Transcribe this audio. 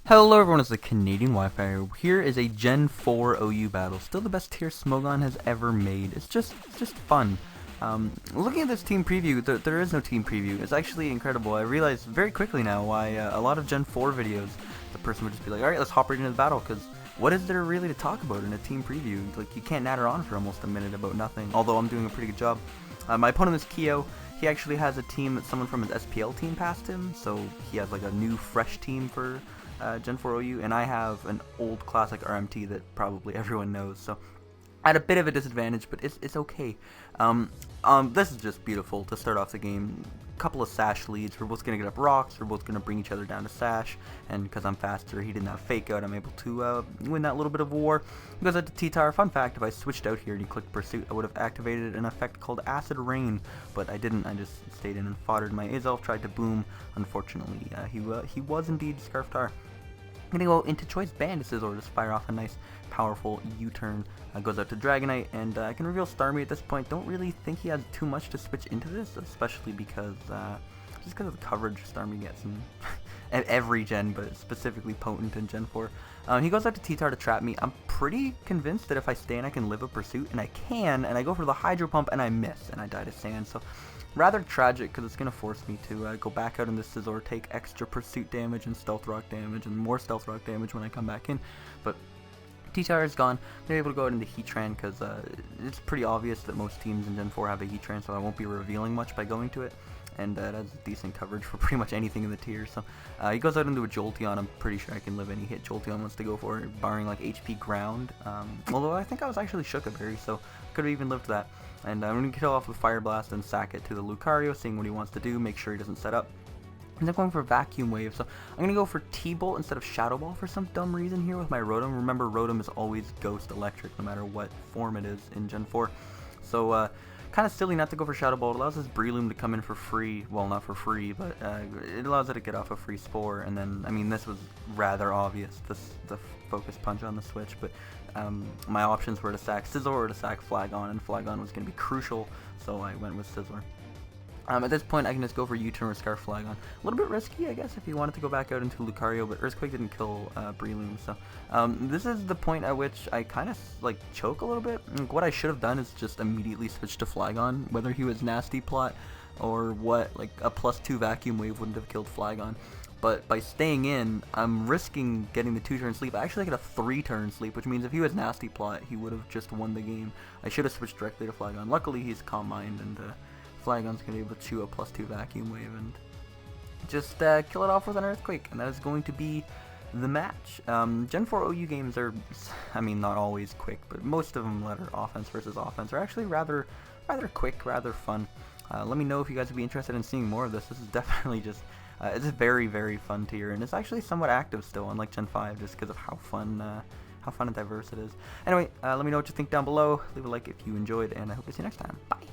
Hello everyone, it's the Canadian Wi-Fi. Here is a Gen 4 OU battle. Still the best tier Smogon has ever made. It's just fun. Looking at this team preview, there is no team preview. It's actually incredible. I realized very quickly now why a lot of Gen 4 videos, the person would just be like, alright, let's hop right into the battle, because what is there really to talk about in a team preview? Like, you can't natter on for almost a minute about nothing, although I'm doing a pretty good job. My opponent is Keo. He actually has a team that someone from his SPL team passed him, so he has like a new, fresh team for Gen 4 OU, and I have an old classic RMT that probably everyone knows, so I had a bit of a disadvantage, but it's okay. This is just beautiful to start off the game. Couple of sash leads. We're both gonna get up rocks. We're both gonna bring each other down to sash, and because I'm faster, he didn't have fake out. I'm able to win that little bit of war. He goes out to T-Tar. Fun fact: if I switched out here and he clicked pursuit, I would have activated an effect called Acid Rain, but I didn't. I just stayed in and foddered my Azelf. Tried to boom. Unfortunately, he was indeed Scarf Tar. I'm gonna go into Choice Bandits or just fire off a nice, powerful U-turn. Goes out to Dragonite, and I can reveal Starmie at this point. Don't really think he has too much to switch into this, especially because just because of the coverage Starmie gets in at every gen, but specifically potent in Gen 4. He goes out to T-Tar to trap me. I'm pretty convinced that if I stand, I can live a pursuit, and I can, and I go for the Hydro Pump, and I miss, and I die to sand. So rather tragic, because it's going to force me to go back out in the Scizor, take extra pursuit damage and stealth rock damage, and more stealth rock damage when I come back in. But T-Tar is gone. They're able to go out into Heatran, because it's pretty obvious that most teams in Gen 4 have a Heatran, so I won't be revealing much by going to it. And that has decent coverage for pretty much anything in the tier. So he goes out into a Jolteon. I'm pretty sure I can live any hit Jolteon wants to go for, barring like HP ground. Although I think I was actually Shookberry, so could have even lived that. And I'm going to kill off with Fire Blast and sack it to the Lucario, seeing what he wants to do, make sure he doesn't set up. And I'm going for Vacuum Wave, so I'm going to go for T-Bolt instead of Shadow Ball for some dumb reason here with my Rotom. Remember, Rotom is always Ghost Electric, no matter what form it is in Gen 4. So, kind of silly not to go for Shadow Ball. It allows this Breloom to come in for free. Well, not for free, but it allows it to get off a free Spore. And then, I mean, this was rather obvious, the Focus Punch on the switch, but my options were to sack Scizor or to sack Flagon, and Flagon was going to be crucial, so I went with Scizor. At this point, I can just go for U-turn or Scarf Flagon. A little bit risky, I guess, if you wanted to go back out into Lucario, but Earthquake didn't kill Breloom, so this is the point at which I kind of like choke a little bit. What I should have done is just immediately switch to Flagon, whether he was Nasty Plot or what. Like a +2 Vacuum Wave wouldn't have killed Flagon. But by staying in, I'm risking getting the 2-turn sleep. I actually get a 3-turn sleep, which means if he was Nasty Plot, he would have just won the game. I should have switched directly to Flagon. Luckily, he's Calm Mind, and Flagon's going to be able to chew a +2 Vacuum Wave and just kill it off with an Earthquake, and that is going to be the match. Gen 4 OU games are, I mean, not always quick, but most of them that are offense versus offense are actually rather quick, rather fun. Let me know if you guys would be interested in seeing more of this. This is definitely just, it's a very, very fun tier, and it's actually somewhat active still, unlike Gen 5, just because of how fun and diverse it is. Anyway, let me know what you think down below. Leave a like if you enjoyed, and I hope to see you next time. Bye!